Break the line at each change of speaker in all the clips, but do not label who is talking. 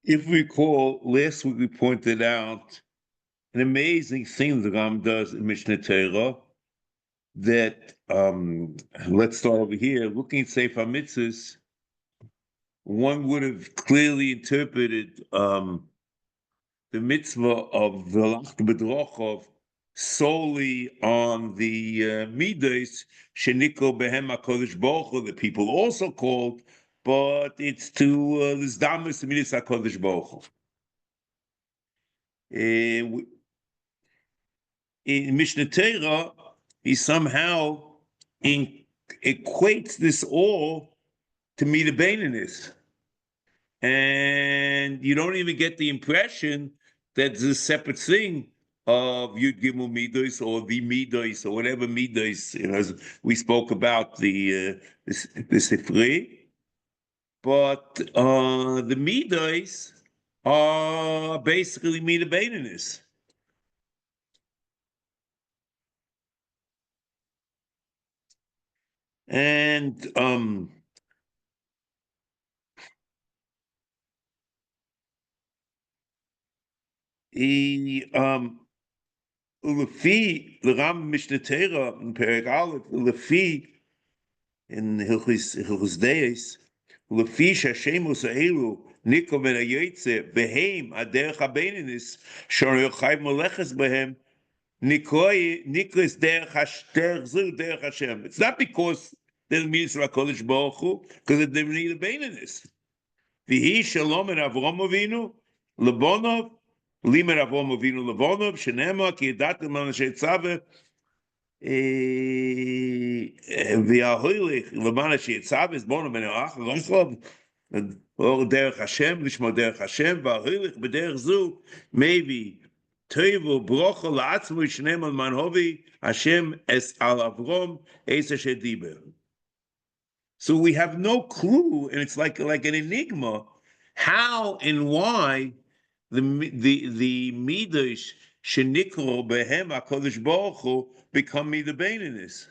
If we recall, last week we pointed out an amazing thing the Ram does in Mishnah Torah that, let's start over here. Looking at Sefer HaMitzvos, one would have clearly interpreted the mitzvah of the bdרכיו solely on the midos shenikol behem HaKadosh Baruch Hu, that people also called, but it's to l'zdamus the midos HaKadosh Baruch Hu. In Mishnah Torah, he somehow equates this all to midah beinonus. And you don't even get the impression that there's a separate thing of Yud Gimel Midos or the Midos or whatever Midos, as we spoke about the Sefer. But the Midos are basically midah beinonus. And Lefi the Ram Mishnah Torah in Perek Aleph, Lefi in Hilchos Deis, Lefi Shashemus Elu Nikol Ben Hayotze Behem Aderech HaBeinonus Shor Yochai Moleches Behem Nikos Derech Zu Derech Hashem. It's not because they're the mitzvah HaKadosh Baruch Hu, because they're the beinonus. V'hi Shalom and Avram Avinu Lebonov Limer Avram Avinu Lebonov Shenema Ki Yedatem Anashei Tzaveh V'yahoylech Leman Anashei Tzaveh is Bonov Ben Yoach Rochov or Derech Hashem Lishmo Derech Hashem V'yahoylech B'derech Zu maybe Toivu Brocha La'atzmu Shenema Manhovi Hashem Es Al Avram Es Asher Diber. So we have no clue, and it's like an enigma, how and why the midos shenikol behem HaKadosh Baruch Hu become midah beinonus.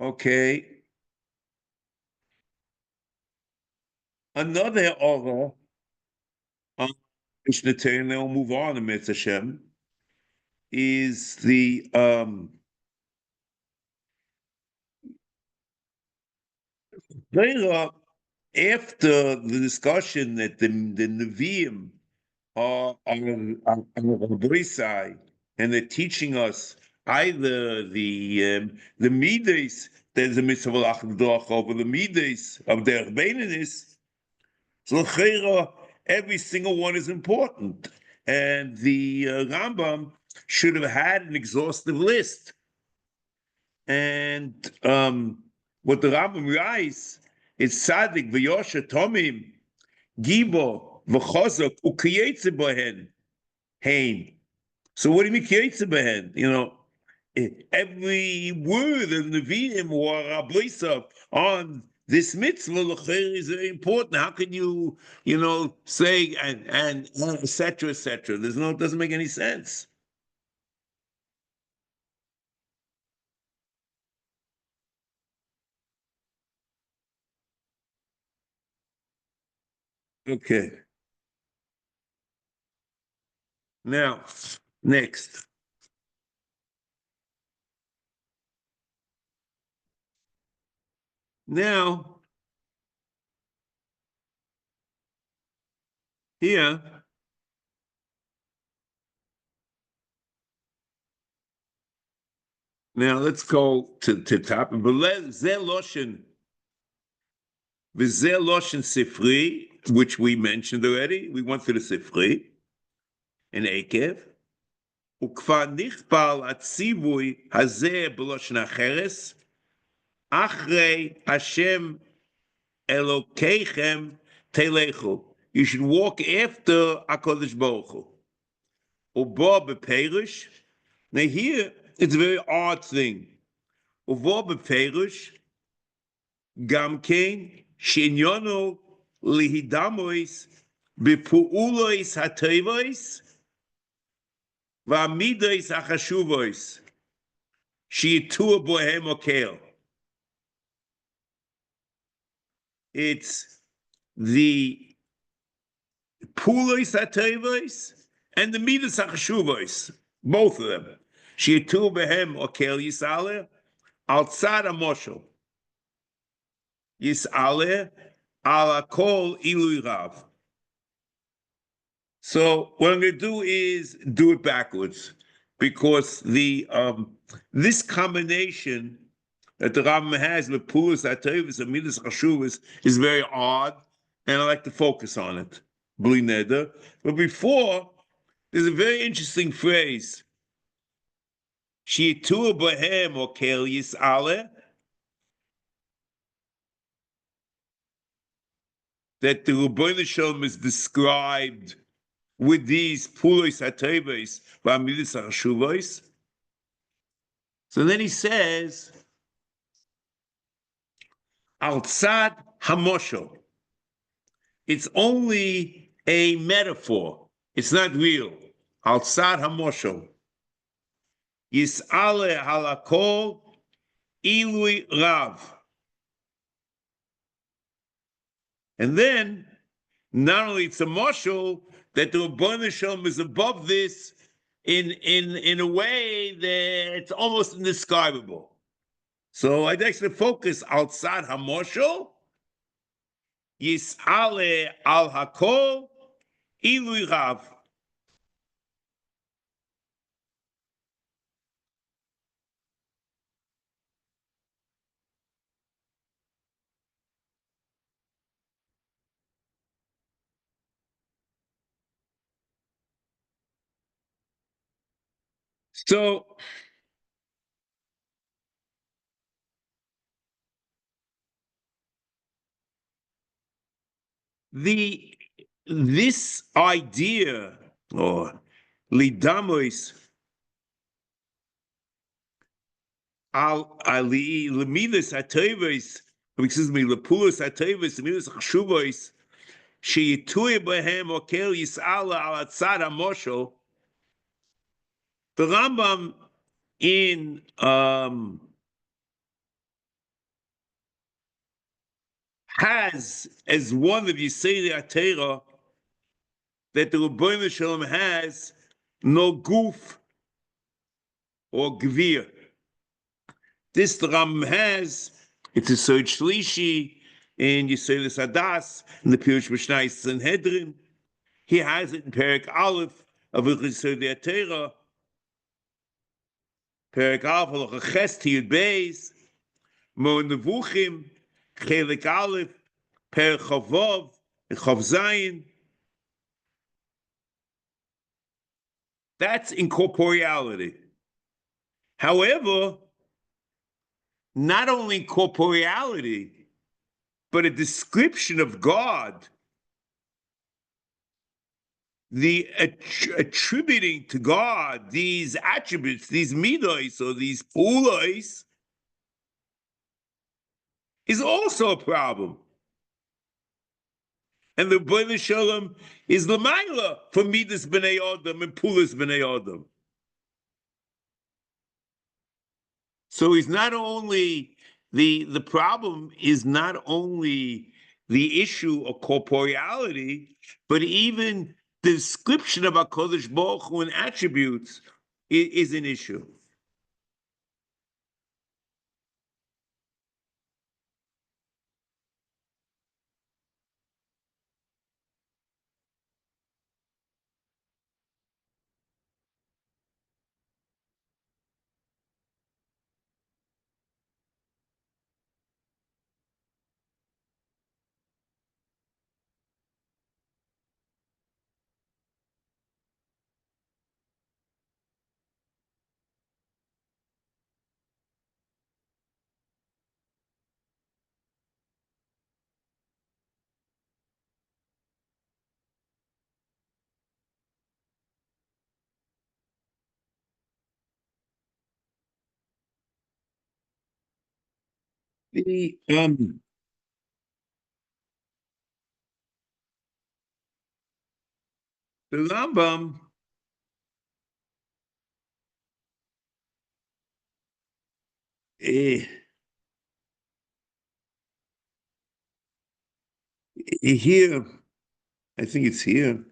Okay. Another order Mishnah Torah, and then we'll move on to Mitzvah Hashem, is the after the discussion that the Nevi'im are on the side, and they're teaching us either the midas, there's a mitzvah of over the midas of their beinonus. So every single one is important, and the Rambam should have had an exhaustive list. And what the Rambam writes is Tzaddik v'Yosher Tomim Gibo v'Chozok u'Kiyetze Bohen Hein. So what do you mean Kiyetze Bohen? Every word of Nevi'im or Rabbeisov on this mitzvah is very important. How can you, say and et cetera, et cetera? It doesn't make any sense. Okay. Now, next. Now, here, now let's go to top. V'zeh loshen sifri, which we mentioned already. We went through the sifri in Ekev. Ukvar nichpal atzivui hazeh b'loshen acheres achrei Hashem Elokeichem telechu. You should walk after HaKadosh Baruch Hu. Ubo b'perush. Now here, it's a very odd thing. Ubo b'perush, gamkein shinyono lihidamois b'pu'ulois hatoivos והמידוס החשובות שיטוע בהם אוכל. It's the pulos hatovos and the midas hachshuvos, both of them. Shitu behem okel yisale outside a moshel. Yisale ala kol ilui rav. So what I'm going to do is do it backwards, because the this combination that the Rambam has with pulos hatovos and midas hachshuvos is very odd, and I like to focus on it. Bli neder. But before, there's a very interesting phrase. Shitur bohem okel yisale. That the Rebbeinu Shalom is described with these pulos hatovos v'amidas hachshuvos. So then he says, al tzad hamoshel. It's only a metaphor. It's not real. Al tzad hamoshel. Yis'ale halakol ilui rav. And then, not only it's a moshel, that the Rebbeinu Shalom is above this in a way that it's almost indescribable. So I'd actually focus outside hamoshel. Yis'ale al hakol ilui rav. So this idea, or lidamos al lemidas hatovos, excuse me, lepulos hatovos, lemidas chshuvos, sheyituy behem okel yis'ala al atzad hamoshel. The Rambam in has as one of Yisei Atera that the Rebbeinu Shalom has no goof or gvir. This the Rambam has. It's a Sod Shlishi in Yisei Sadas in the Pirush Mishnah Sanhedrin. He has it in Perek Aleph of Yisei Atera. Perek Aleph of Ches Tiyud Beis Mo Nevuchim Chelik Aleph Perek Chavov Chav Zayin. That's incorporeality. However, not only corporeality, but a description of God, the attributing to God these attributes, these midos or these pulos, is also a problem. And the Rebbeinu Shalom is l'mayla for midas b'nei Adam and pulos b'nei Adam. So he's not only the problem is not only the issue of corporeality, but even the description of HaKadosh Baruch Hu and attributes is an issue. The Rambam Here, I think it's here.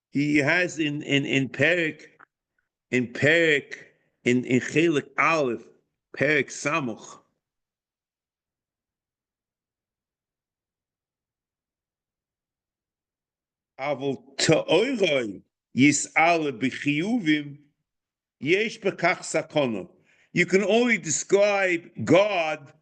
He has in Perek, in Chelik Aleph, Perek Samuch. Avol ta'oiroi yis'ale b'chiyuvim yesh bekach sakona. You can only describe God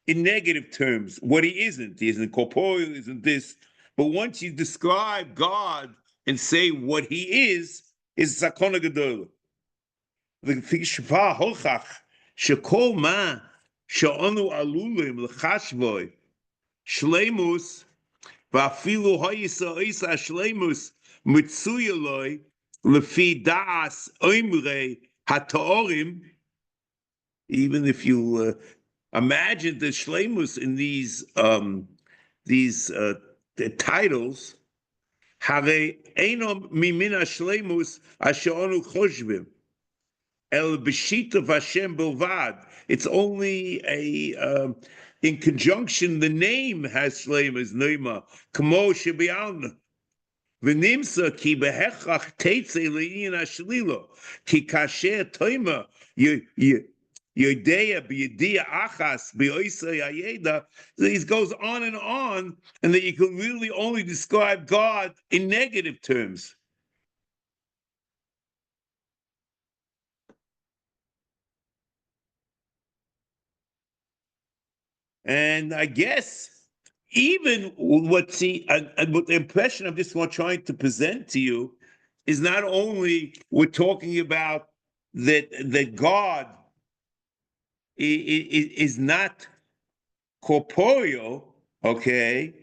in negative terms, what he isn't. He isn't corporeal, isn't this. But once you describe God and say what he is sakona gedola. The shva hochach shekol ma she'onu alulim l'chashvoi shleimus va'afilu hoyisa isa shleimus mitzuyaloi lefi da'as oimrei ha'torim. Even if you imagine the shleimus in these the titles, hare eino mimina shleimus asher onu choshvim el b'shita v'Hashem bilvad. It's only a in conjunction. The name has shleimus neima kamo shebialna. V'nimsa ki behechach teitze le'in ashlilo ki kasher toima Yodea b'yedia achas b'oisei hayeda. He goes on, and that you can really only describe God in negative terms. And I guess even what the impression of this one trying to present to you is not only we're talking about that God is not corporeal, okay,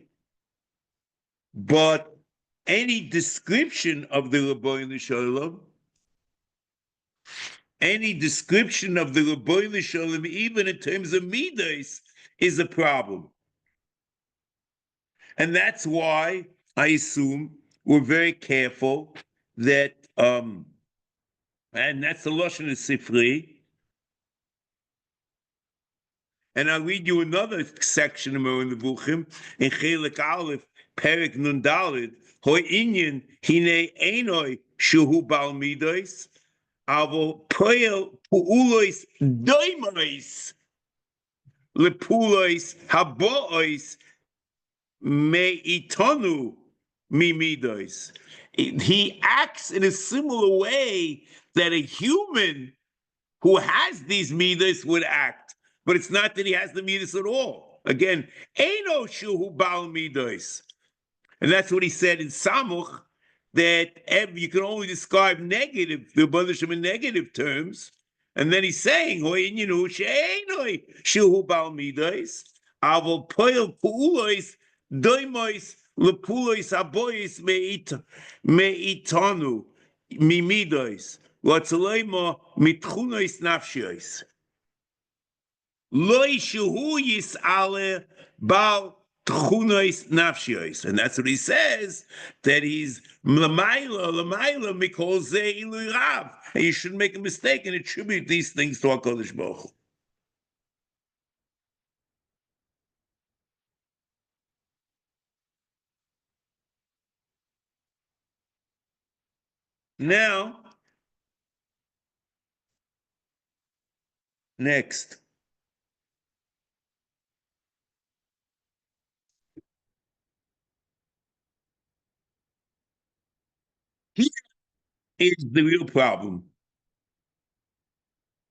but any description of the Rebbeinu Shalom, even in terms of midas, is a problem. And that's why I assume we're very careful that, and that's the Lashon of Sifri. And I'll read you another section of in the Buchim, in Chelik Aleph, Perek Nun Daled, Hoi Inyan, Hine Enoi, Shuhu Bal Midos, Avo Poel Puulois Doimois, Lepulois Habois, Me Itonu Mimidos. He acts in a similar way that a human who has these midas would act. But it's not that he has the midas at all. Again, Eino Shuhu Bal Midas. And that's what he said in Samuch, that you can only describe negative, the Badashim in negative terms. And then he's saying, Shuhu Bal Midas, Avol Poel Puulois, Doimois, Lepulois, Abois, Meitanu, Mimidois, Latzalema, Mitchunois, Nafshiois. Loi Shuhu Yis'ale Bal Tchunois Nafshiois. And that's what he says, that he's Lamaila Mikol Ze Ilui Rav. And you shouldn't make a mistake and attribute these things to HaKadosh Baruch Hu. Now, next. Here is the real problem.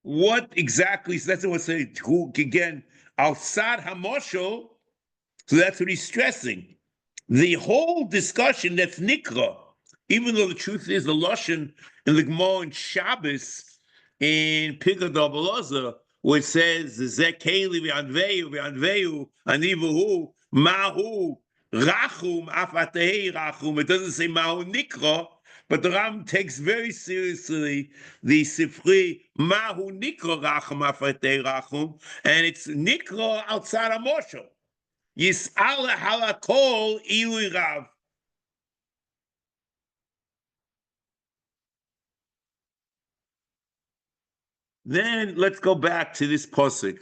What exactly, so that's what I say, again, Al-Sad HaMoshel, so that's what he's stressing. The whole discussion that's Nikra, even though the truth is the Lashon in the Gemara and Shabbos in Pirkei D'Abelazar, where it says, Zekeli v'anveyu, anivuhu, mahu, rachum, afatei rachum. It doesn't say mahu Nikra, but the Ram takes very seriously the Sifri, mahu Nikra rachum, afatei rachum, and it's Nikra outside of Moshel. Yis'al halakol ilui rav. Then let's go back to this pasuk.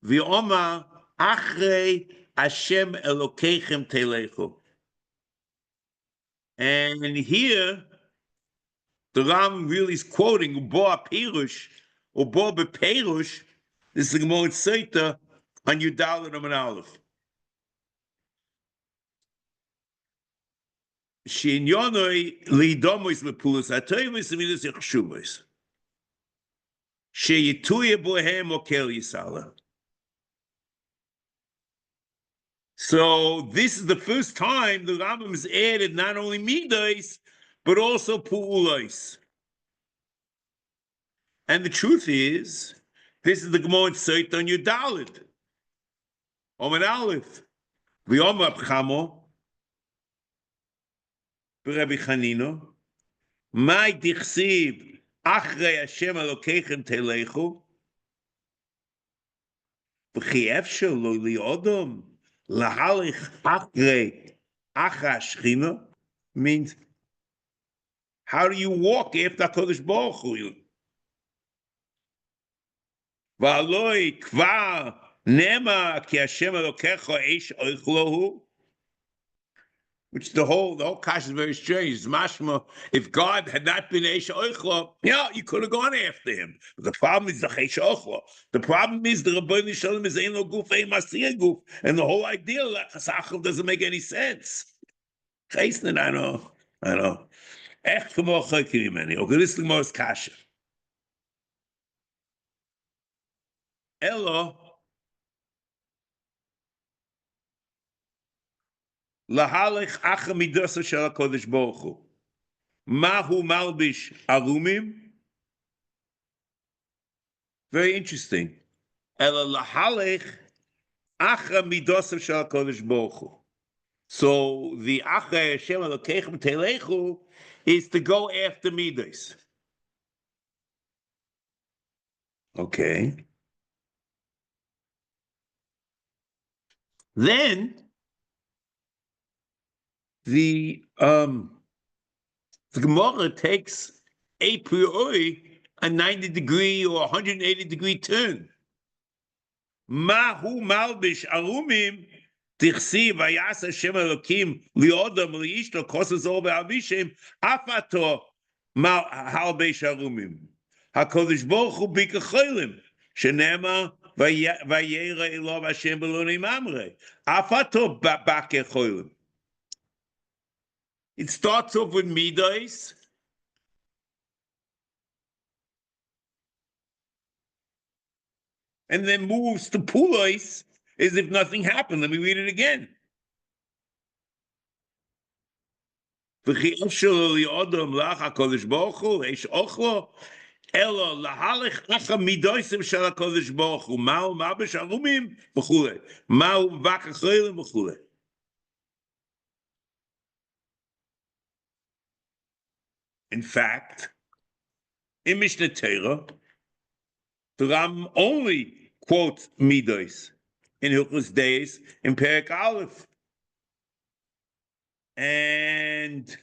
V'omar achrei Hashem Elokeichem telechu. And here, the Ram really is quoting Ubo Pirush, Ubo Beperush. This is the Gemara Sefer on Yudal and Aleph. She'inyonoi lidomois lepulos hatoivos amidas yachshuvos. She'yituye bohem okel yisala. So this is the first time the Rambam has added not only midas, but also pu'ulos. And the truth is, this is the Gemara Sefer on Yudalid. Omen Aleph. V'yom Abchamo. B'Rabbi Chanino. Mai dichsiv achrei Hashem Elokeichem telechu. V'chi efshel lo li'odom. Lahalich achrei acha shchina means, how do you walk after HaKadosh Baruch Hu? V'aloi kvar nema ki Hashem Elokecha eish oichlohu, which the whole kash is very strange. It's mashma, if God had not been eish oichlo, yeah, you could have gone after him. But the problem is the eish oichlo. The problem is the Rabbeinu Shalom is ein lo guf ein masiyah guf, and the whole idea of Chasachov doesn't make any sense. Chesed, I know. Ech kamo chokim imeni. Okay, this is the most kasha. Elo lahalech acha midosa shel HaKadosh Baruch Hu. Mahu malbish arumim. Very interesting. Elo lahalech acha midosa shel HaKadosh Baruch Hu. So the acha Hashem Elokeichem telechu is to go after midos. Okay. Then the Gemara takes a priori a 90-degree or 180-degree turn. Mahu malbish arumim tichsi vayas Hashem Elokim liodam liishto kosas ol ve'avishem afato halbish arumim. HaKadosh Baruch Hu bikacholim shenema vayera elov Hashem belonim amrei afato bakecholim. It starts off with midos, and then moves to pulos as if nothing happened. Let me read it again. Elo lahalech acha midosim shel HaKadosh Baruch Hu ma'u mabish arumim v'chulei ma'u v'akacholim v'chulei. In fact, in Mishnah Torah, the Ram only quotes midos in Hilchos Deis in Perek Aleph, and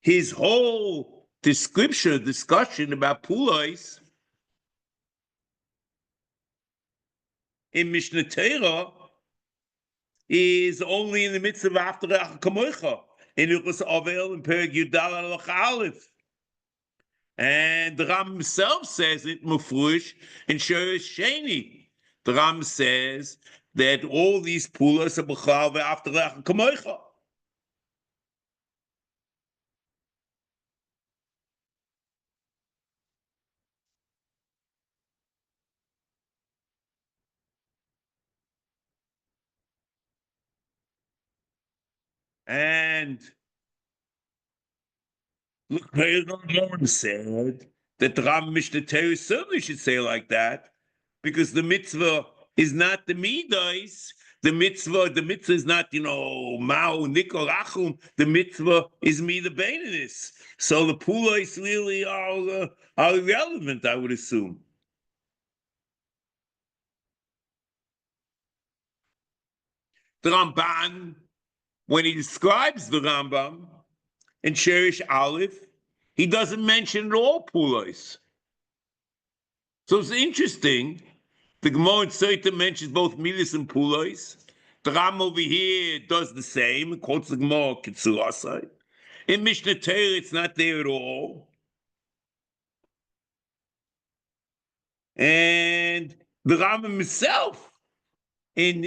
his whole discussion about pulos in Mishnah Torah is only in the midst of after Kamoicha in Hilchos Avel and Perek Yudal Alach Aleph. And the Ram himself says it mufrush in Shiur Sheni. The Ram says that all these pulos are b'chal after Kamoicha. And look, Moran said that the Ram Mishnah Torah certainly should say like that, because the mitzvah is not the midos. The mitzvah is not, ma'u nikol achum. The mitzvah is mida beininus. So the pulos really are irrelevant, I would assume. The Ramban, when he describes the Rambam in Sherish Aleph, he doesn't mention at all Pulos. So it's interesting. The Gemara in Sefer mentions both Midas and Pulos. The Ram over here does the same. It quotes the Gemara Kitsurasai. In Mishnah Torah, it's not there at all. And the Rambam himself in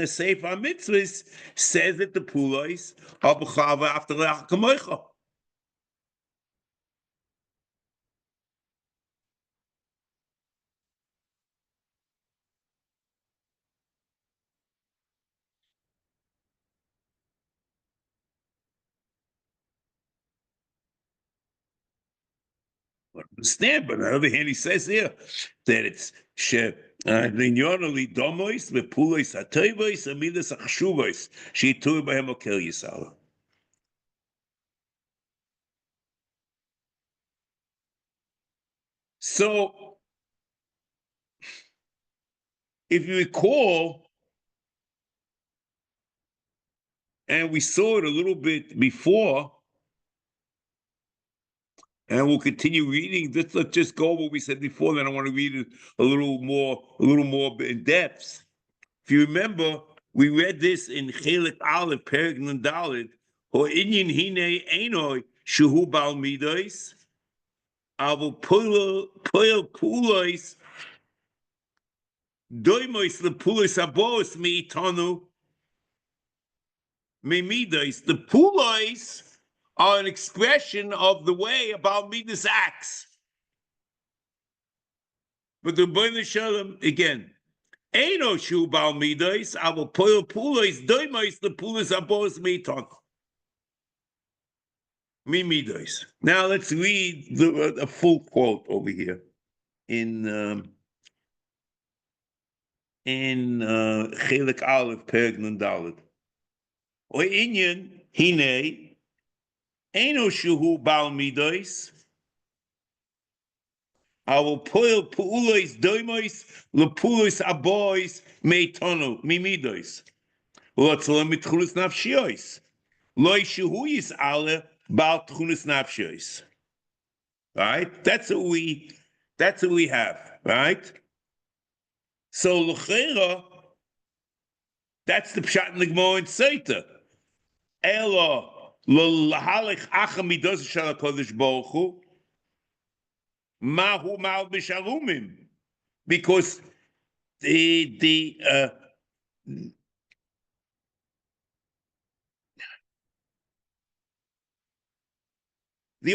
Sefer HaMitzvos says that the Pulos are b'chava after Leach Kamoicha. Understand, but on the other hand, he says here that it's linionally domois vepulois hatoivos amidas achshuvos sheitui b'hem okel yisala. So, if you recall, and we saw it a little bit before, and we'll continue reading. Let's just go what we said before. Then I want to read it a little more in depth. If you remember, we read this in Chelik Aleph, Perek Nun Daled. Ho inyan hine enoi shehu bal midos, avu poil pulois doimois lepulois abos meitanu me midos. The pulois are an expression of the way about midas acts. But the Rebbeinu Shalom, again, Eino shu bal midas, avo poil pulois doimois lepulois abos meitan. Mi midas. Now let's read a full quote over here in Chelik Aleph, Perek Nun Daled. O inyan hine Eino shuhu bal midos. I will poil puulois doimois lepulois abois meitonu mimidos. Lotzla mitchulus nafshiois. Loi shuhu yis ale bal tchulus nafshiois. Right? That's what we have, right? So l'chera, that's the pshat in the Gemara in Sefer. Elo l'halech acha midos shel HaKadosh Baruch Hu mahu mal b'shalumim, because the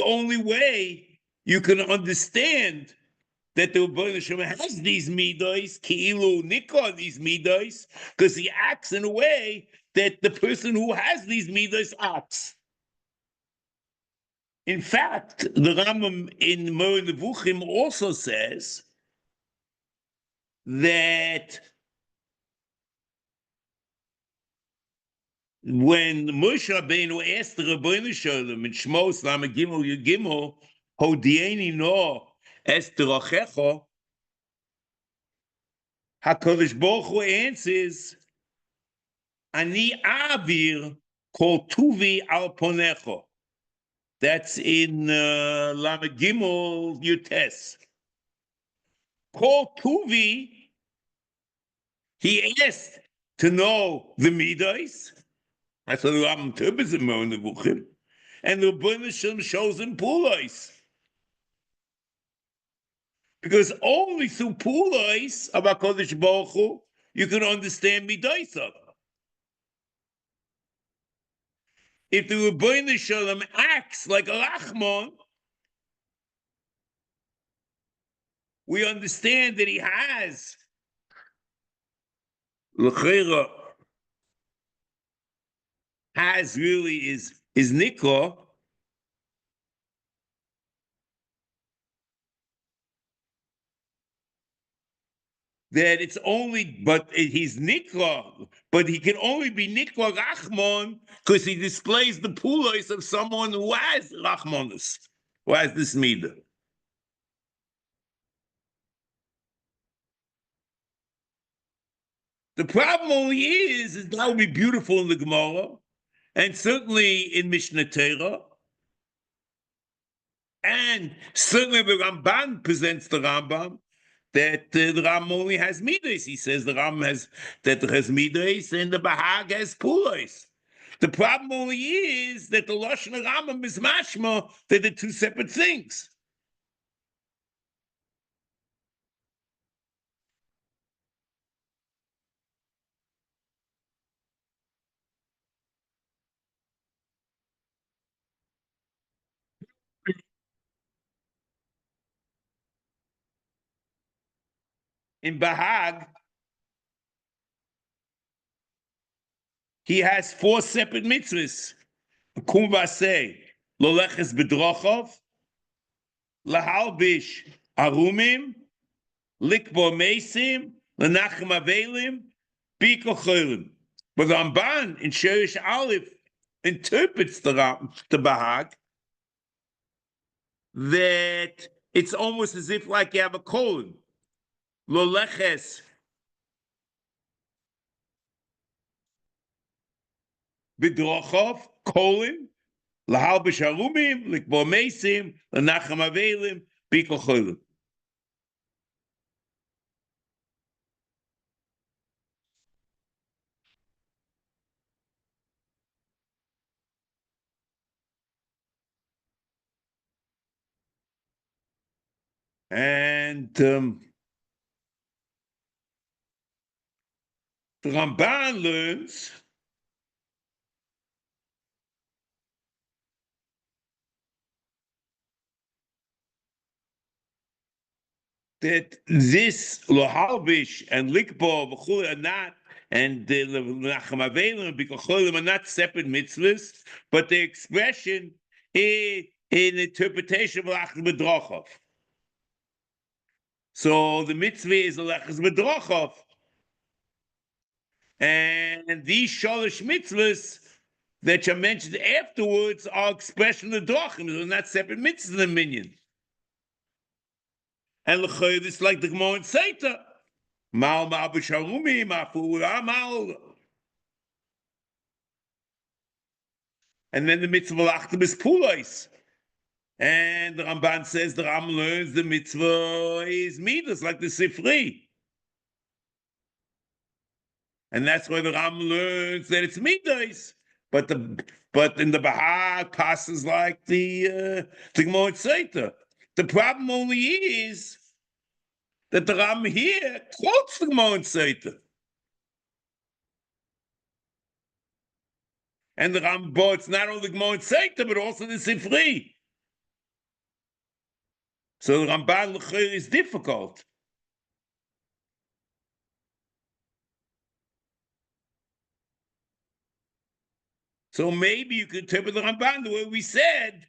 only way you can understand that the Rebbeinu Shalom has these midos, ki'ilu nikah these midos, because he acts in a way that the person who has these midos acts. In fact, the Rambam in Moreh Nevuchim also says that when Moshe Rabbeinu asked the Rebbeinu Shalom in Shmos Lamed Gimel Yud Hodieni no es derachecho, HaKadosh Baruch Hu answers, Ani avir kol tuvi al ponecho. That's in Lamed Gimel Yutes. Kol tuvi, he asked to know the midos. That's what the Rambam Turbis in Moreh Nevuchim. And the Rebbeinu Shalom shows him pulos. Because only through pulos of HaKadosh Baruch Hu you can understand midos. If the Rebbeinu Shalom acts like a Rachman, we understand that he has l'chera, has really is nikra. That it's only, but he's nikra, but he can only be nikra Rachman because he displays the pulos of someone who has Rachmanus, who has this midah. The problem only is that would be beautiful in the Gemara, and certainly in Mishnah Torah, and certainly the Ramban presents the Rambam that the Rambam only has midas. He says the Rambam has midas, and the Bahag has pulos. The problem only is that the Lashon of Rambam is mashma that they're two separate things. In Bahag, he has 4 separate mitzvahs. Kum v'aseh, loleches b'drochov, lahalbish arumim, likbo mesim, lenachem avelim, biko cholim. But Ramban in Sherish Aleph interprets the Bahag that it's almost as if like you have a colon. Loleches b'drochov, colon, lahalbish arumim, likbo mesim, lenachem avelim, biko cholim. And the Ramban learns that this lohalbish and likbo v'chul are not, and the Nachem Avelim and bikocholim are not separate mitzvahs, but the expression is in interpretation of lachas b'drochov. So the mitzvah is lachas b'drochov, and these shalosh mitzvahs that are mentioned afterwards are expression of drachim. They're not separate mitzvahs in the minyan. And l'chayr, it's like the Gemara in Sefer. Mal b'sharumi, ma'fu mal. And then the mitzvah lachtim is pulos. And the Ramban says the Ram learns the mitzvah is midas, like the Sefer. And that's why the Ram learns that it's midas. But in the Bahag passes like the Gemara in Sefer. The problem only is that the Ram here quotes the Gemara in Sefer. And the Ram quotes not only the Gemara in Sefer, but also the Sefer. So the Ramban l'chayr is difficult. So maybe you could interpret the Ramban the way we said,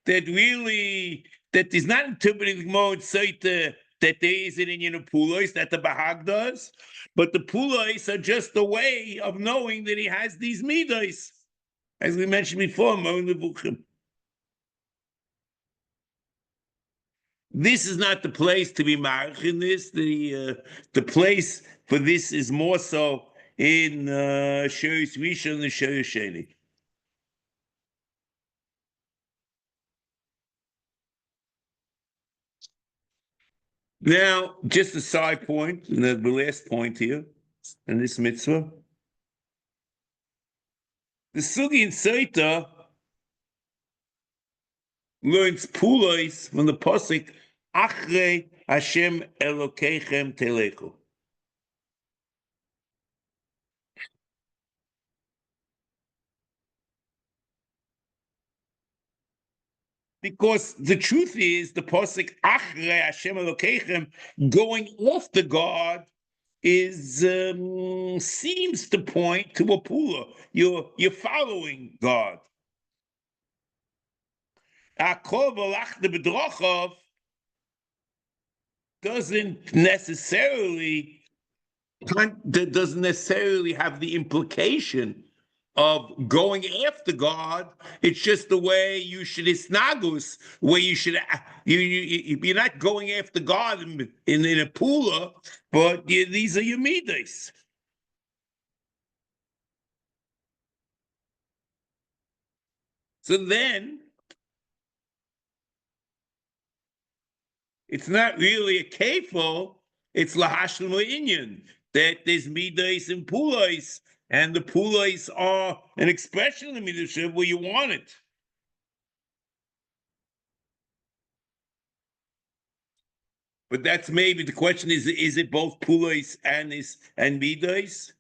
that really, that he's not interpreting the Gemara in Sefer, that there is an Inyan of Pulos, that the Bahag does, but the Pulos are just a way of knowing that he has these midas, as we mentioned before, This is not the place to be marich in this. The place for this is more so in Sheris Rishon and Sheris Sheni. Now, just a side point, and the last point here in this mitzvah. The Sugi in Seita learns pulos from the pasuk Achrei Hashem Elokeichem Telechu. Because the truth is, the pasuk Achrei Hashem Elokeichem, going after God, is seems to point to a pula. You're following God. Doesn't necessarily have the implication of going after God. It's just the way you should isnagus, where you should you're not going after God in a pula, but these are your midas. So then, it's not really a kefil, it's lahashlim inyan, that there's midas and pulos, and the pulos are an expression of the midas where you want it. But that's maybe the question is it both pulos and midas?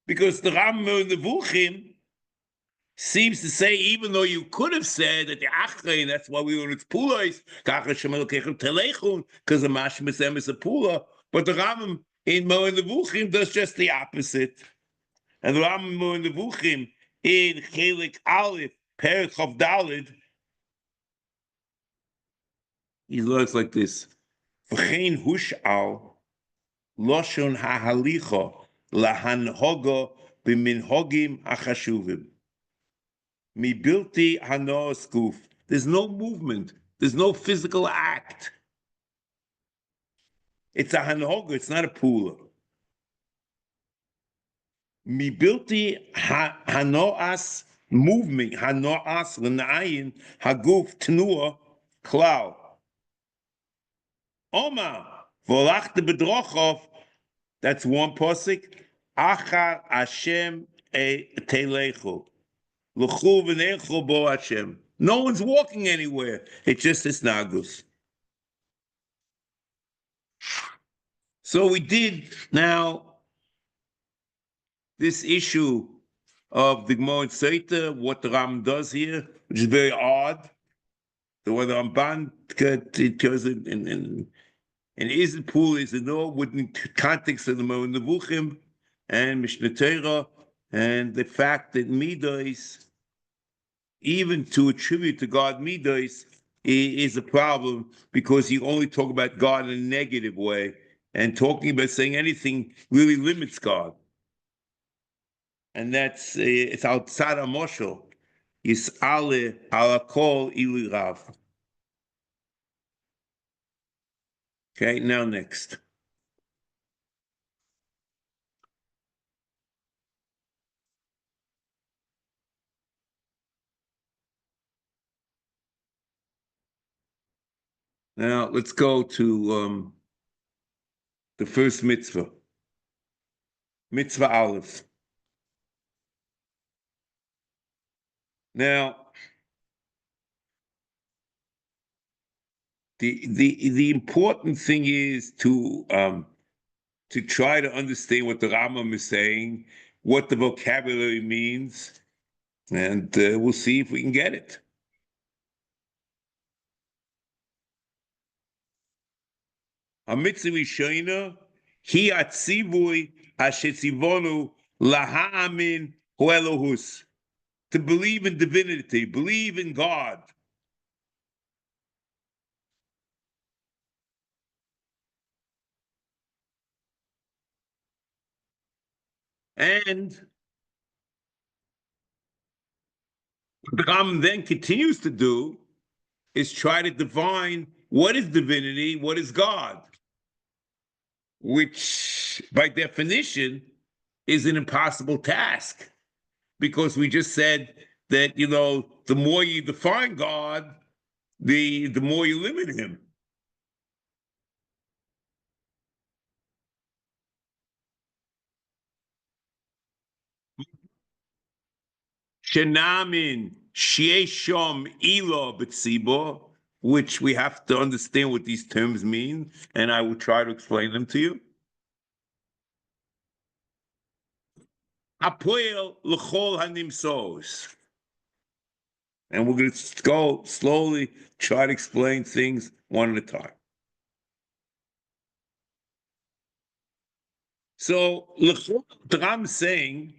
Because the Rambam and the Vuchim seems to say, even though you could have said that the Achrei, that's why we learn it's pulos, because the Mashmasem is a pula, but the Rambam in Mo and the Vuchim does just the opposite. And the Rambam Mo and the Vuchim in Chelik Aleph, Perek Chav Daled, he learns like this: V'chein hush'al loshon ha'halicha lahanhoga b'minhogim hachashuvim. Mibilti hano skuf. There's no movement. There's no physical act. It's a hanhoga. It's not a pula. Mibilti hanoas movement. Hanoas l'na'ayin haguf tnua klau. Oma v'olachta b'drochov. That's one pasuk. Achar Hashem teilechu. No one's walking anywhere. It's just this nagus. So we did now this issue of the Gemara and Sefer, what the Ram does here, which is very odd. The way the Ramban tells it and isn't pool is a no within context of the Gemara and the Vuchim and Mishnah Torah, and the fact that Midas, even to attribute to God Midas, is a problem because you only talk about God in a negative way, and talking about saying anything really limits God. And that's it's outside of Moshel. Is ale ala kol ilu rav. Okay, now next. Now let's go to the first mitzvah, mitzvah Aleph. Now, the important thing is to try to understand what the Rambam is saying, what the vocabulary means, and we'll see if we can get it. HaMitzvah Rishona, hi atzivui ashetzivonu laha'amin hu Elohus, to believe in divinity, believe in God. And what the Rambam then continues to do is try to define what is divinity, what is God, which by definition is an impossible task, because we just said that, the more you define God, the more you limit him. Shenamin Shieshom Ilo B'tzibo, which we have to understand what these terms mean, and I will try to explain them to you. Apoel L'chol Hanimsos. And we're going to go slowly, try to explain things one at a time. So, the Ram is saying,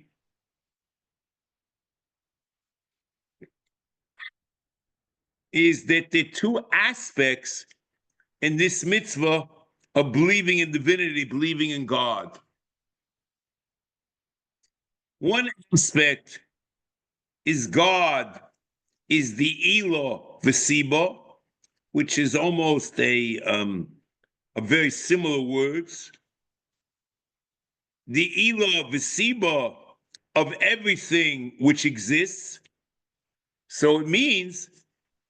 is that the two aspects in this mitzvah of believing in divinity, believing in God. One aspect is God is the Elo V'sibo, which is almost a very similar words. the Elah V'Siba of everything which exists. So it means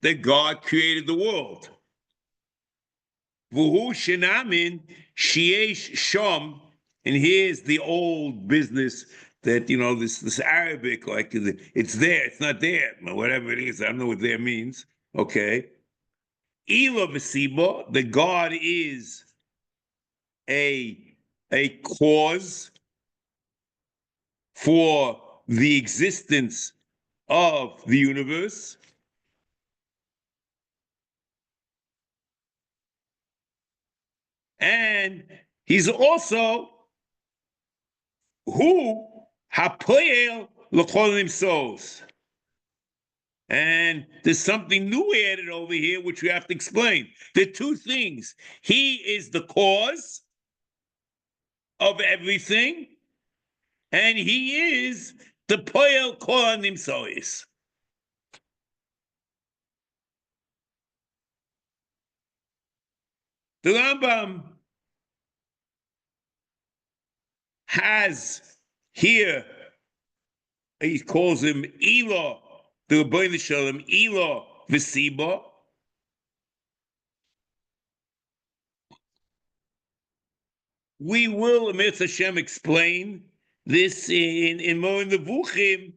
that God created the world. V'hu shenamin sheyesh sham, and here's the old business that, this Arabic, like it's there, it's not there, whatever it is, I don't know what there means. Okay. Elah V'Siba, that God is a cause for the existence of the universe. And he's also who hapoel l'chol nimsos. And there's something new added over here, which we have to explain. There are two things. He is the cause of everything, and he is the poel kol nimsos. The Rambam has here, he calls him Elah, the Rebbeinu Shalom, Elah V'Siba. We will, Amir Hashem, explain this in more in the Vuchim.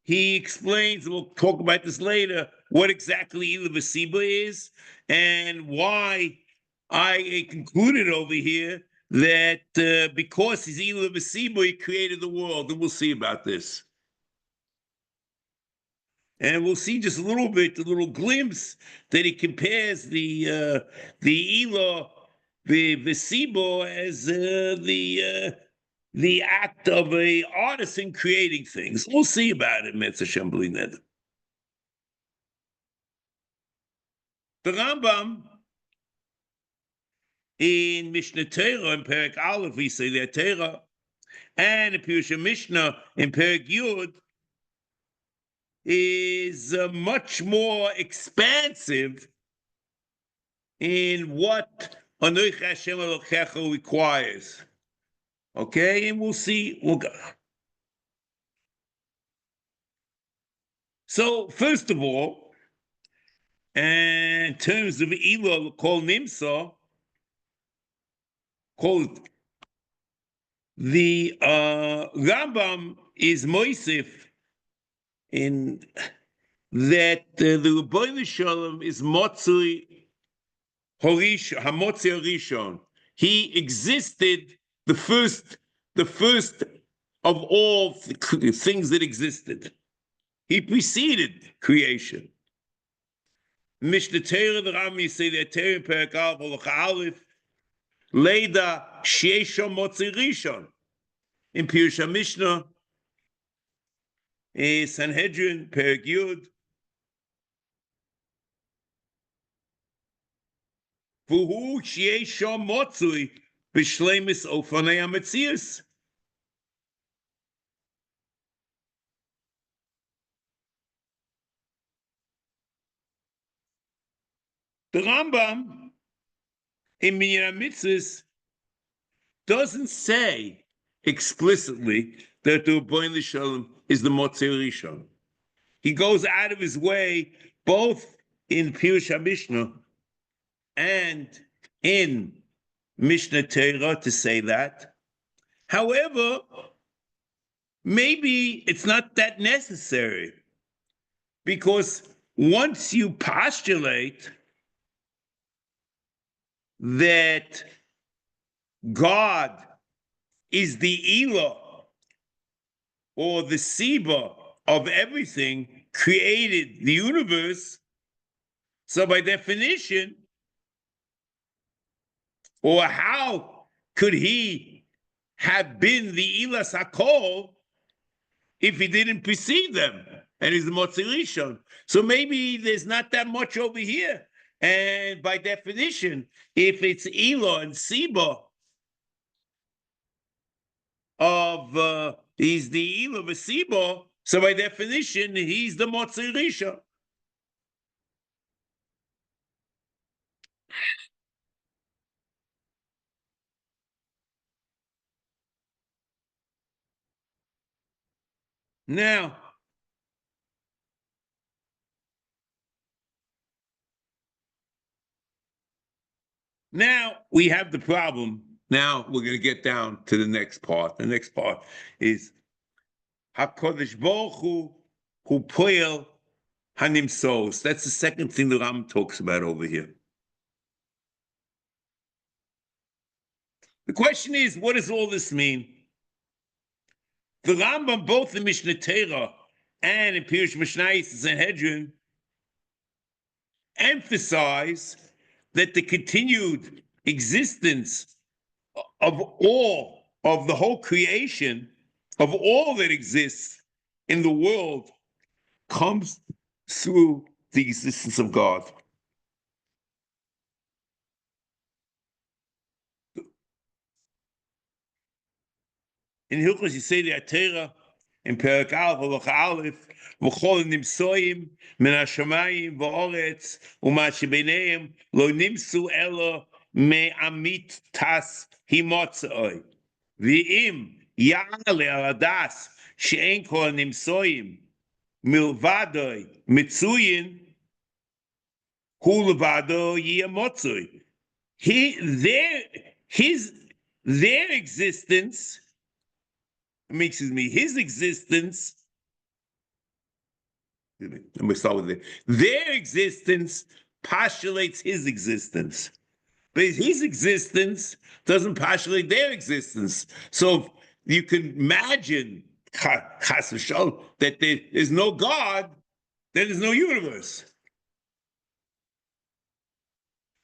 He explains, and we'll talk about this later, what exactly Elah V'Siba is and why I concluded over here that because he's Elah V'Siba, he created the world, and we'll see about this. And we'll see just a little bit, a little glimpse that he compares the Elah V'Siba as the act of a artist in creating things. We'll see about it, Mitzvah Shem B'li Neder. The Rambam in Mishnah Torah in Perek Aleph, we say that Torah, and in Pirush Mishnah in Perek Yud, is much more expansive in what Anoich Hashem Elokecha requires. Okay, and we'll see. We'll go. So, first of all, in terms of Elah called Nimsa, called the Rambam is Moisif in that the Rebbeinu Shalom is Motzei Hamotzi Harishon. He existed the first of all things that existed. He preceded creation. Mishnah Torah, the Rambam say that Torah in Perek Aleph, Leida Sheisha Motzi Rishon. In Pirush Mishnah, Sanhedrin, Perek Yud, V'hu Sheisha Motzi B'Shleimus Ofanei HaMetzius. The Rambam in Minyan HaMitzvos doesn't say explicitly that the Rebbeinu Shalom is the Motzei Rishon. He goes out of his way, both in Pirush HaMishnah and in Mishnah Torah, to say that. However, maybe it's not that necessary, because once you postulate that God is the Elah or the Siba of everything, created the universe, so by definition, or how could he have been the Elah Sakol if he didn't precede them? And he's the Motzei Rishon. So maybe there's not that much over here. And by definition, if it's Elah and Siba of he's the Elah of Siba, so by definition, he's the Motzei Rishon. Now, we have the problem. Now we're going to get down to the next part. The next part is HaKadosh Baruch Hu poel hanimsos. That's the second thing the Ram talks about over here. The question is, what does all this mean? The Rambam, both in Mishnah Torah and in Pirush Mishnayos Sanhedrin, emphasize that the continued existence of all of the whole creation, of all that exists in the world, comes through the existence of God. In Hilchos Yisei Torah, in Perek Aleph, Halacha Aleph, v'chol nimsoim min hashamayim v'oretz u'ma shebeineim lo nimsu elo me'amit tas himotzoi v'im ya'ale al hadas she'en kol nimsoim milvadoi mitzuyin hu levado yiyamotzoi. Their existence, his existence, let me start with it. Their existence postulates his existence. But his existence doesn't postulate their existence. So you can imagine, chas v'shalom, that there is no God, then there's no universe.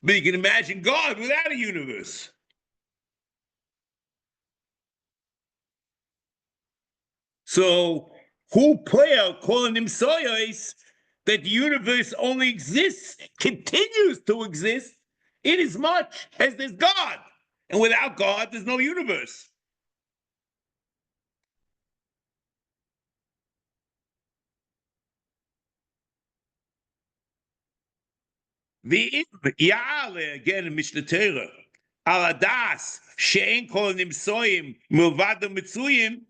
But you can imagine God without a universe. So, who player calling him soyos that the universe only exists, continues to exist, in as much as there's God. And without God, there's no universe. The Ya'ale, again in Mishnah Torah, al hadas she'en kol nimsoim milvado mitzuyim,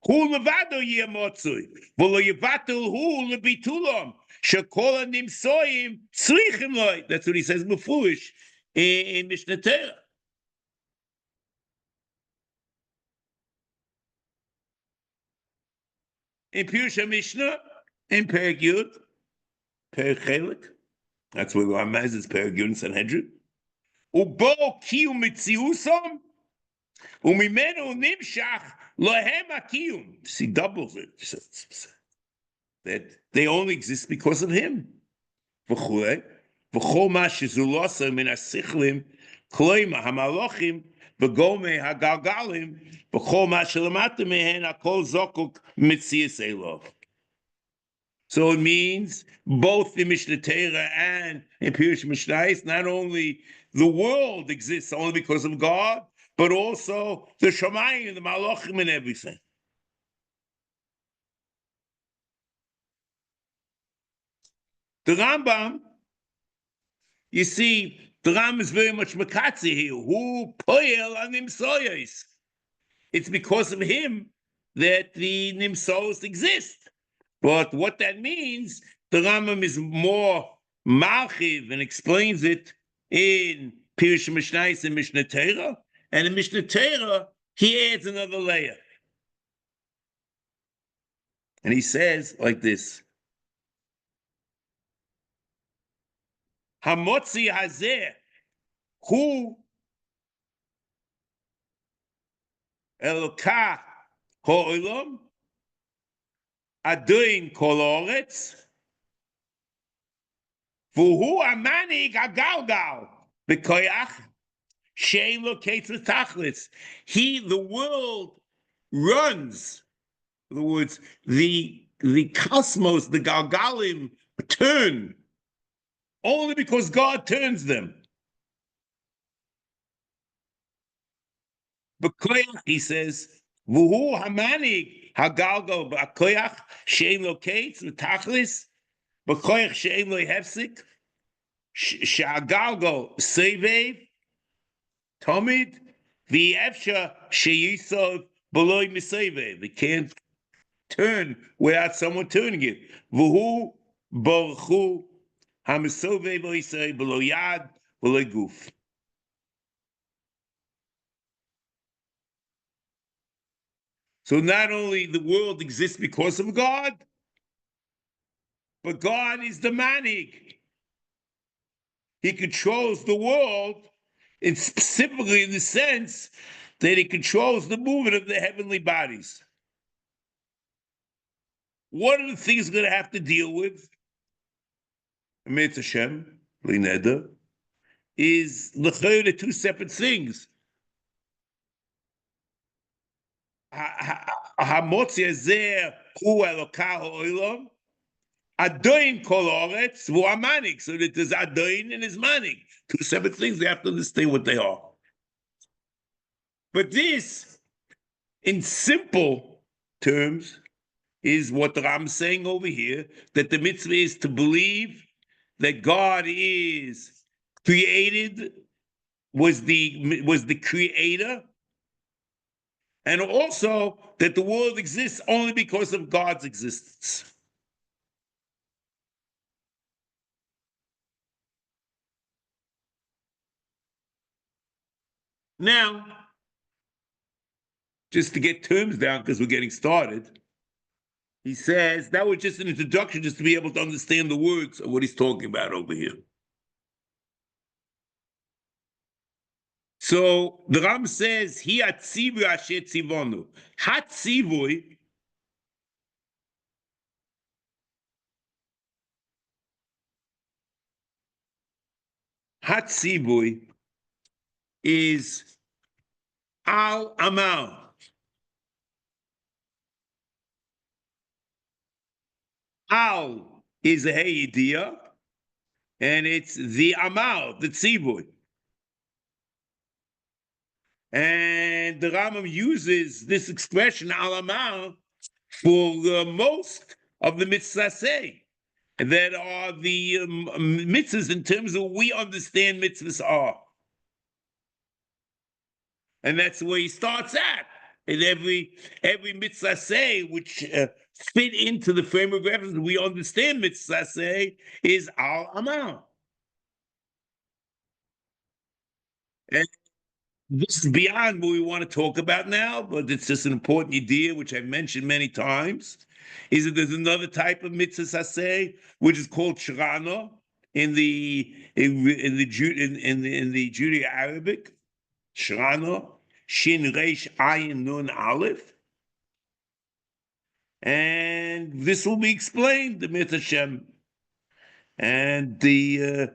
hu levado yiyamotzui, v'lo yivatul hu lebitulom, she'kol nimsoim tzrichim loy. That's what he says mefurish in Mishnah Torah. In Pirush Mishnah, in Perek Yud, Perek Chelik, that's where the Ramaz is Perek Yud in Sanhedrin. Ubo kiyum mitziusom, umimenu nimshach lohem hakiyum. He doubles it. That they only exist because of him. V'chulei, v'chol ma shezulosam min hasichlim, kloima hamalochim, v'gome hagalgalim, v'chol ma shelamata mehen hakol zokuk mitzias elov. So it means both in Mishnah Torah and in Pirush Mishnayos, not only the world exists only because of God, but also the Shamayim, the Malachim, and everything. The Rambam, you see, the Rambam is very much Makatzi here. Who poel on Nimsoyos? It's because of him that the Nimsos exist. But what that means, the Rambam is more marchiv and explains it in Pirush Mishnayos and Mishnah Torah. And in Mishnah Torah, he adds another layer. And he says like this, Hamotzi hazeh, hu elokah ha'olam, adoin kol haaretz, v'hu amanig hagalgal b'koyach she'ein lo kates v'tachlis. He, the world, runs. In other words, the cosmos, the galgalim, turn only because God turns them. B'koyach, he says, v'hu hamanig hagalgal b'koyach she'ein lo kates v'tachlis, b'koyach she'ein lo hefsik, she'agalgal sevev Tomid v'efsha sheyisov beloy misevev. It can't turn without someone turning it. V'hu baruchu hamisovei v'hisei b'lo yad v'lo guf. So not only the world exists because of God, but God is the manig. He controls the world, and specifically in the sense that he controls the movement of the heavenly bodies. What are the things we're going to have to deal with? Amit Hashem, Lidah, is the two separate things. Hamotzi Azeh Hu Elokah Ha'olam, Adoin Kol Oretz Vu Amanik. So that there's Adoin and his Manik. Two separate things. We have to understand what they are. But this, in simple terms, is what the Ram is saying over here, that the mitzvah is to believe that God is created, was the creator, and also that the world exists only because of God's existence. Now, just to get terms down, because we're getting started, he says that was just an introduction, just to be able to understand the words of what he's talking about over here. So the Ram says, "Hi hatzivui asher tzivonu." Hatzivui is al amal. Al is a idea, and it's the amal, the tzivui. And the Rambam uses this expression al amal for most of the mitzvahs that are the mitzvahs in terms of we understand mitzvahs are. And that's where he starts at. And every mitzvah which fit into the frame of reference we understand mitzvah is al amal. And this is beyond what we want to talk about now, but it's just an important idea which I've mentioned many times. Is that there's another type of mitzvah which is called shrana in the Judeo-Arabic. Shrana, Shin Reish Ayin Nun Aleph. And this will be explained, the mitzvah Hashem. And the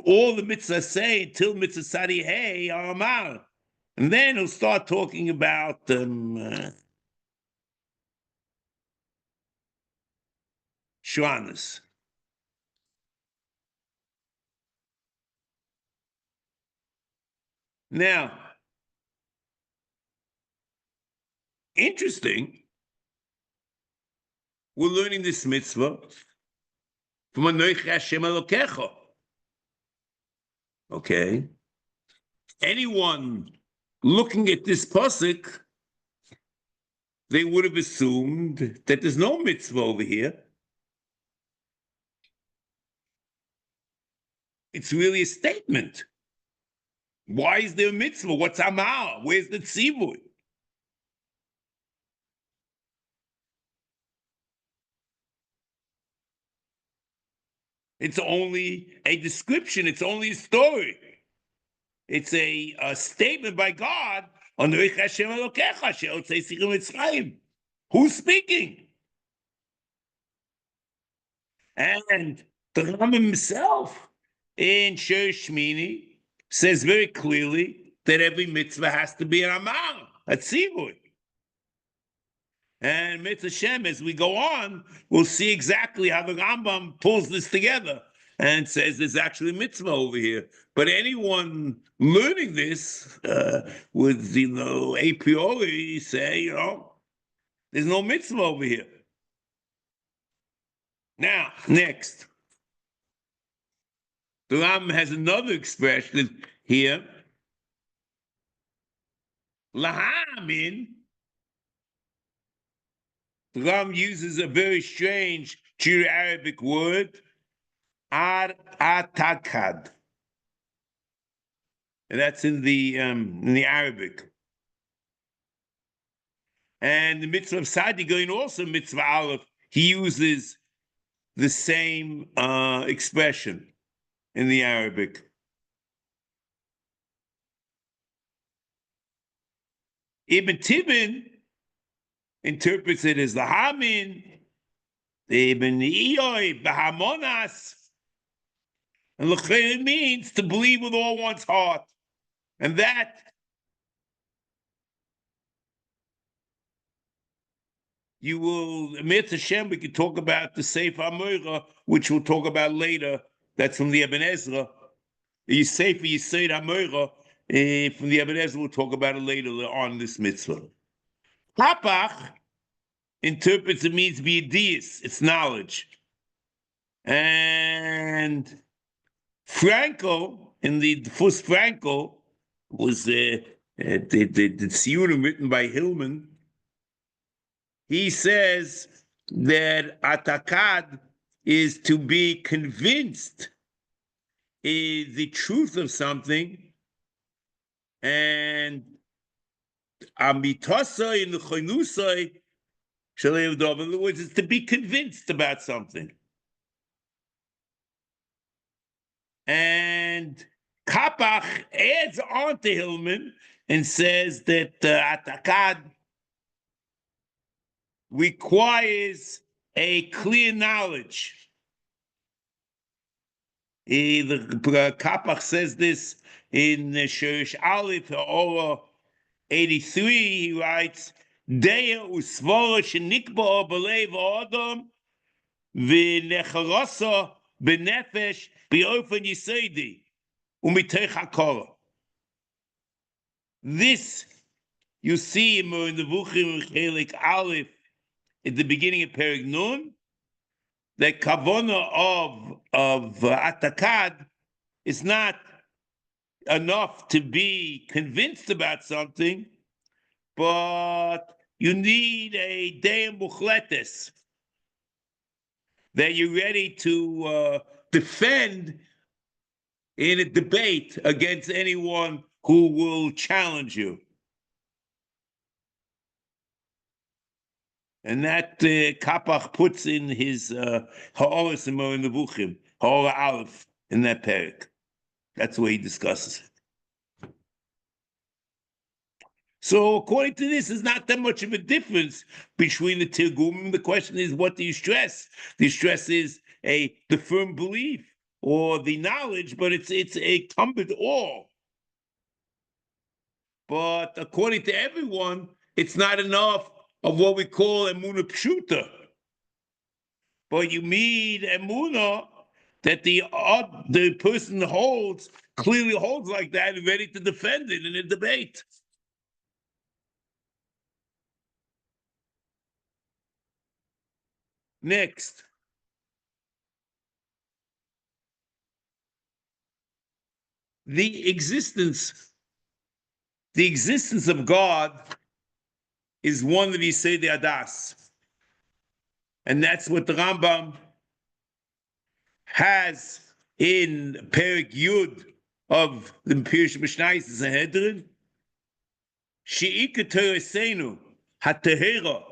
all the mitzvah until mitzvah Sadi Hey are Amal. And then he'll start talking about Shranas. Now, interesting, we're learning this mitzvah from Anochi Hashem Elokecha. Okay. Anyone looking at this pasuk, they would have assumed that there's no mitzvah over here. It's really a statement. Why is there a mitzvah? What's amal? Where's the tzivui? It's only a description. It's only a story. It's a statement by God. Who's speaking? And the Rambam himself in Shiur Shmini says very clearly that every mitzvah has to be an amal, a tzivui. And mitzvah Shem, as we go on, we'll see exactly how the Rambam pulls this together and says there's actually mitzvah over here. But anyone learning this would, a priori say, there's no mitzvah over here. Now, next. The Rambam has another expression here. Lahamin, the Ram uses a very strange Arabic word, atakad. And that's in the Arabic. And the mitzvah of Sadigain, also mitzvah Aleph, he uses the same expression in the Arabic. Ibn Tibin interprets it as the Hamin, the Ibn Iyoi, Bahamonas, and it means to believe with all one's heart. And that you will, Mirz Hashem, we could talk about the Sefer HaMorah, which we'll talk about later. That's from the Ibn Ezra. The Sefer Yisod HaMorah, from the Ibn Ezra, we'll talk about it later on this mitzvah. Kapach interprets it means be a deist, it's knowledge. And Franco, in the first Franco, was the Shiur written by Hillman. He says that atakad is to be convinced is the truth of something, and amitosai and chonusai shalev dov. In other words, it's to be convinced about something. And Kapach adds on to Hillman and says that atakad requires a clear knowledge. The Kapach says this in Shirish Aleph, Ora 83. He writes, Deya usvora shenikba b'leiv ha'adam v'necharasa b'nefesh b'ofen yisodi u'miteich hakara. This you see in the Vuchim Chelik Aleph at the beginning of Perek Nun. The kavona of atakad is not enough to be convinced about something, but you need a deim muchletes, that you're ready to defend in a debate against anyone who will challenge you. And that Kapach puts in his Ha'ora Simor in the Vuchim, Ha'ora Aleph, in that parak. That's where he discusses it. So according to this, there's not that much of a difference between the Tirgumim. The question is, what do you stress? The stress is the firm belief or the knowledge, but it's a incumbent all. But according to everyone, it's not enough of what we call emunah pshuta. But you need emunah that the person clearly holds like that and ready to defend it in a debate. Next. The existence of God is one that he said the Adas. And that's what the Rambam has in Perek Yud of the Pirush Mishnayos Sanhedrin. She'ika Teresenu HaTehera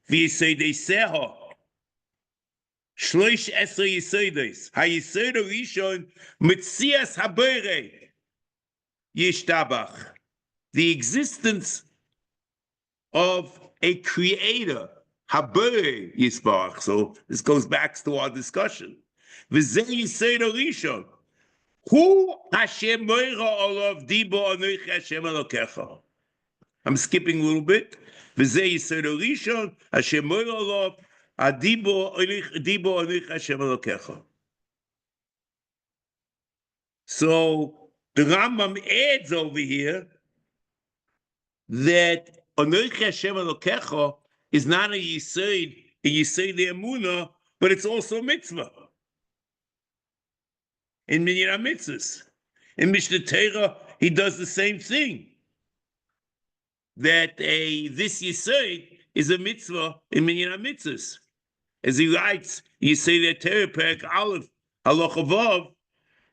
V'Yisodei Seha Shlosh Esrei Yisodos HaYisod HaRishon Mitzias HaBorei Yishtabach. The existence of a creator, Haborei Yisbarach. So this goes back to our discussion. V'zeh Yisod HaRishon Hu Hashem Moira Olav Dibo Anoich Hashem Elokecha. I'm skipping a little bit. V'zeh Yisod HaRishon Hashem Moira Olav Dibo Anoich Hashem Elokecha. So the Rambam adds over here that Anoich Hashem Elokecha is not a Yisod Emunah, but it's also a mitzvah. In Minyan HaMitzvos, in Mishnah Torah, he does the same thing. That this Yisod is a mitzvah in minyan mitzvahs. As he writes, you say that Torah Perek Aleph Halacha Vav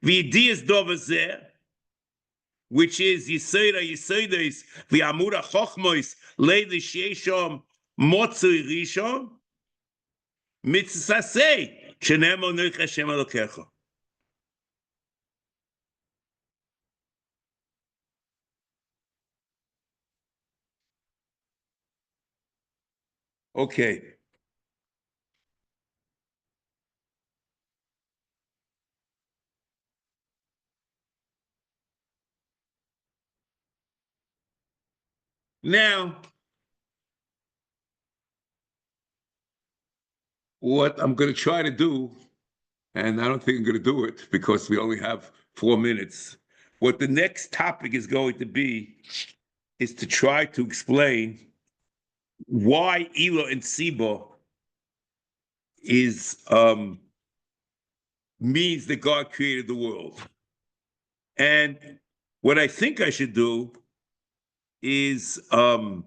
v'yidiyas dov hazeh, which is Yisodos v'amura chochmos leili sheisham motzui rishon mitzvah say shenemo nech Hashem Elokecha. Okay. Now, what I'm going to try to do, and I don't think I'm going to do it because we only have 4 minutes. What the next topic is going to be is to try to explain why Elo and Siba is means that God created the world. And what I think I should do is I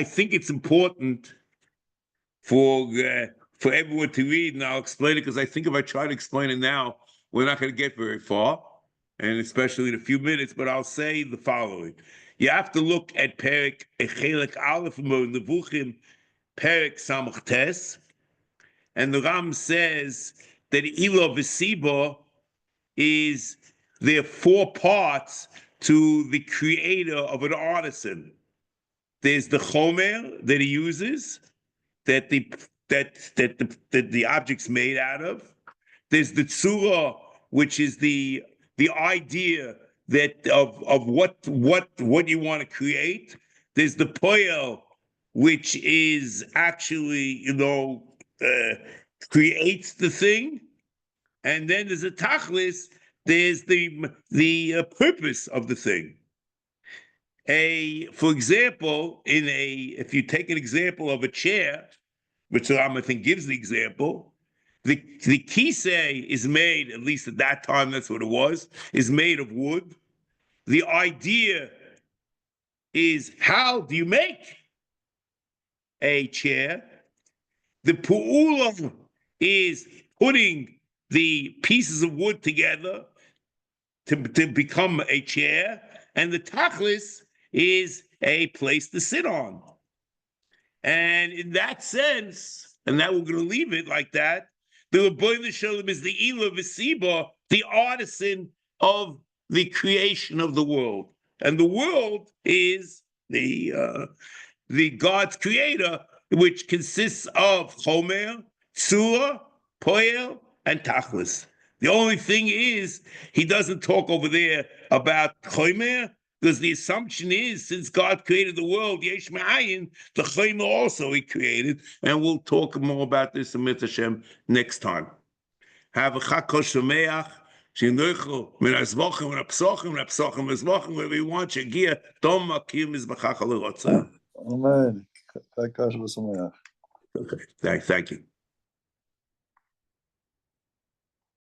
think it's important for everyone to read, and I'll explain it because I think if I try to explain it now, we're not going to get very far, and especially in a few minutes. But I'll say the following: you have to look at Perek Chelek Aleph Nevuchim, Perek Samach Tes, and the Ram says that Elo v'Siba is there are 4 parts to the creator of an artisan. There's the chomer that he uses, that the object's made out of. There's the tzura, which is the idea that of what you want to create. There's the poel, which is actually creates the thing, and then there's a tachlis. There's the purpose of the thing. For example, if you take an example of a chair, which the Rambam I think gives the example, the kisei is made, at least at that time, that's what it was, is made of wood. The idea is, how do you make a chair? The pu'ula is putting the pieces of wood together to become a chair, and the tachlis is a place to sit on. And in that sense, and that we're going to leave it like that, the Rebbeinu Shalom is the Elo v'Siba, the artisan of the creation of the world. And the world is the God's creator, which consists of chomer, tzura, poel, and tachlis. The only thing is, he doesn't talk over there about chomer, because the assumption is, since God created the world, yesh me'ayin, the chomer also he created, and we'll talk more about this in Mitzvah Hashem next time. Have a chag kol shemeach, she'noichel min ha'zvochim, min ha'psochim, min ha'psochim, min ha'zvochim, wherever you want, she'gia, tom ma'kir mizbachach ha'lerotzah.
Amen.
Okay, thank you.